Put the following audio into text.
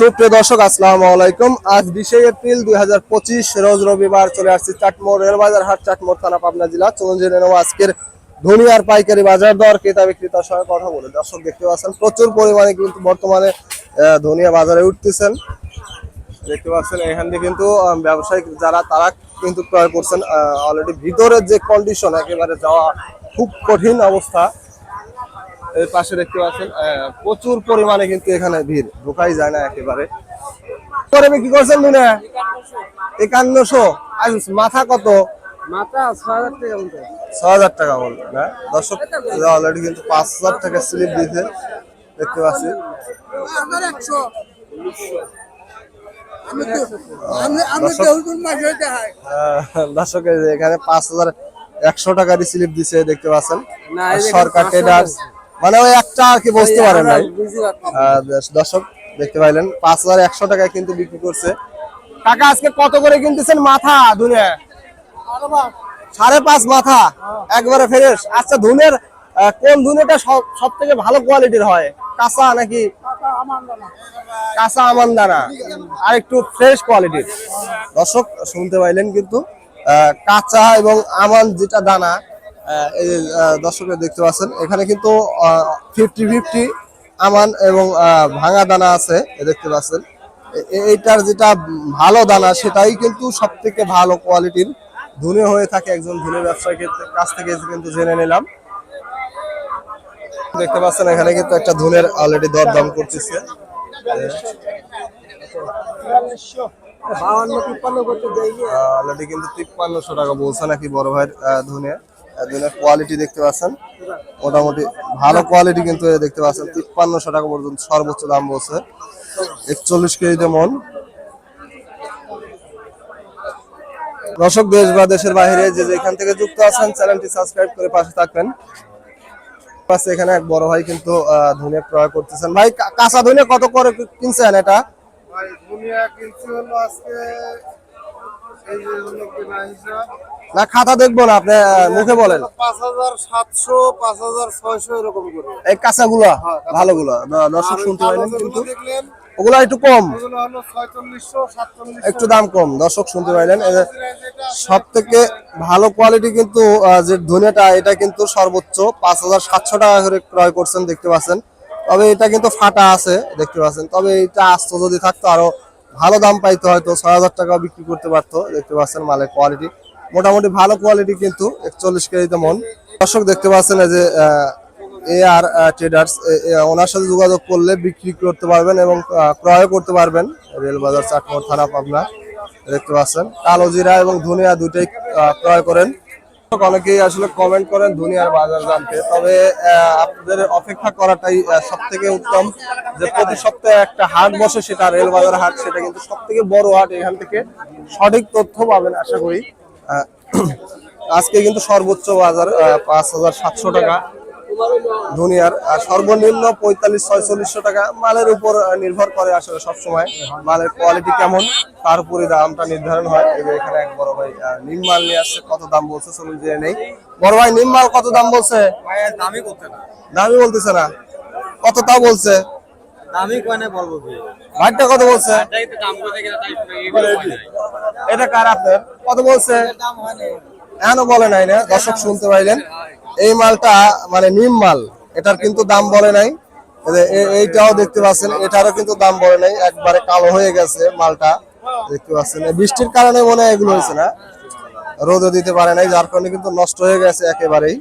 সুপ্রিয় দর্শক, আসসালামু আলাইকুম। আজ 20 এপ্রিল 2025 রোজ রবিবার চলে আসছি চাটমোড় রেলবাজার হাট, চাটমোড় থানা, পাবনা জেলা। চলুন জেনে নেব আজকের ধনিয়ার পাইকারি বাজার দর, ক্রেতা বিক্রেতার সঙ্গে কথা বলে। দর্শক দেখতে পাচ্ছেন প্রচুর পরিমাণে কিন্তু বর্তমানে ধনিয়া বাজারে উঠতেছেন। দেখতে পাচ্ছেন এখান থেকে কিন্তু ব্যবসায়িক যারা তারা কিন্তু ক্রয় করছেন। অলরেডি ভিতরের যে কন্ডিশন, একেবারে যাওয়া খুব কঠিন অবস্থা। এর পাশে দেখতে পাচ্ছেন প্রচুর পরিমাণে কিন্তু এখানে ভিড়, ঢোকাই যায় না একেবারে। পরে বিক্রি করছেন মনে 5100। আজ মাথা কত? মাথা ৬০০০ টাকা মতো। ৬০০০ টাকা বলবেন না দর্শক, অলরেডি কিন্তু 5000 টাকা স্লিপ দিয়েছে দেখতে পাচ্ছি। দর্শক এখানে 5100 টাকার স্লিপ দিছে দেখতে পাচ্ছেন। সরকার ট্রেডার্স মানে ওই একটা আর কি বুঝতে পারেন নাই। দর্শক দেখতে পাইলেন 5100 টাকায় কিন্তু বিক্রি করছে। টাকা আজকে কত করে কিনতেছেন মাথা ধুনে? 5.5 মাথা একবারে ফ্রেশ। আচ্ছা, ধুনের কোন ধুনেটা সব থেকে ভালো কোয়ালিটির হয়? কাঁচা নাকি কাঁচা আমানদানা আর একটু ফ্রেশ কোয়ালিটির? দর্শক শুনতে পাইলেন কিন্তু কাঁচা এবং আমান যেটা দানা, দর্শকের দেখতে পাচ্ছেন এখানে কিন্তু 50-50 আমান এবং ভাঙা দানা আছে দেখতে পাচ্ছেন। এইটার যেটা ভালো দানা সেটাই কিন্তু সব থেকে ভালো কোয়ালিটির ধনে হয়ে থাকে। একজন ধনে ব্যবসায়ীর কাছ থেকে কিন্তু জেনে নিলাম। দেখতে পাচ্ছেন এখানে কিন্তু একটা ধনের অলরেডি দরদাম করতেছে। অলরেডি কিন্তু 5300 টাকা বলছে নাকি বড় ভাইয়ের ধনে। ধনের কোয়ালিটি দেখতে পাচ্ছেন মোটামুটি ভালো কোয়ালিটি কিন্তু দেখতে পাচ্ছেন। 5300 টাকা পর্যন্ত সর্বোচ্চ দাম বলছে। 41 কেজিতে মন। দর্শক দেশ বা দেশের বাইরে যে যেখান থেকে যুক্ত আছেন চ্যানেলটি সাবস্ক্রাইব করে পাশে থাকবেন। এখানে এক বড় ভাই কিন্তু ধনিয়া ক্রয় করতেছেন। ভাই কাঁচা ধনিয়া কত করে কিনছেন? এটা ভাই ধনিয়া কিনছি হলো আজকে এই যে হলো কিনা হিসাব না, খাতা দেখবো না, আপনি মুখে বলেন। 5700 5600 এরকম করে এই কাঁচাগুলা ভালোগুলা দর্শক শুনতে পাইলেন কিন্তু দেখলেন ওগুলা একটু কম, ওগুলো হলো 4600 4700 একটু দাম কম। দর্শক শুনতে পাইলেন সব থেকে ভালো কোয়ালিটি কিন্তু যে ধনিয়াটা, এটা কিন্তু সর্বোচ্চ 5700 টাকা করে ক্রয় করছেন দেখতে পাচ্ছেন। তবে এটা কিন্তু ফাটা আছে দেখতে পাচ্ছেন। তবে এটা আস্ত যদি থাকতো আরো ভালো দাম পাইতো, হয়তো 6000 টাকা বিক্রি করতে পারতো দেখতে পাচ্ছেন। মালের কোয়ালিটি মোটামুটি ভালো কোয়ালিটি কিন্তু 41 কেজিতে মন। দর্শক দেখতে পাচ্ছেন যে AR ট্রেডার্স, ওনার সাথে যোগাযোগ করলে বিক্রি করতে পারবেন এবং ক্রয় করতে পারবেন। রেলবাজার, চাটমোড় থানা, পাবনা। দেখতে পাচ্ছেন কালো জিরা এবং ধনিয়া দুটোই ক্রয় করেন। অনেকেই আসলে কমেন্ট করেন ধনিয়ার বাজার জানতে, তবে আপনাদের অপেক্ষা করাটাই সব থেকে উত্তম। যে প্রতি সপ্তাহে একটা হাট বসে, সেটা রেলবাজার হাট, সেটা কিন্তু সব থেকে বড় হাট। এখান থেকে সঠিক তথ্য পাবেন আশা করি। আজকে কিন্তু সর্বোচ্চ বাজার 5700 টাকা ধনিয়ার, আর সর্বনিম্ন 4500-4600 টাকা। মালের উপর নির্ভর করে আসলে সবসময় মালের কোয়ালিটি কেমন, তার উপরে দামটা নির্ধারণ হয়। এই যে এখানে এক বড় ভাই নিম মাল নিয়ে আসছে, কত দাম বলছে চলুন জেনে নেই। বড় ভাই নিম মাল কত দাম বলছে? দামই বলতেছে না, কত তাও বলছে? ভাইটা কত বলছে? এটা কার আপনার? কত বলছে? এখনো বলে নাই না। দর্শক শুনতে পাইলেন এই মালটা মানে নিম মাল, এটার কিন্তু দাম বলে নাই। এইটাও দেখতে পাচ্ছেন, এটারও কিন্তু দাম বলে নাই, একবারে কালো হয়ে গেছে মালটা দেখতে পাচ্ছেন। বৃষ্টির কারণে মনে হয় এগুলো হয়েছে না, রোদও দিতে পারে নাই, যার কারণে কিন্তু নষ্ট হয়ে গেছে একেবারেই।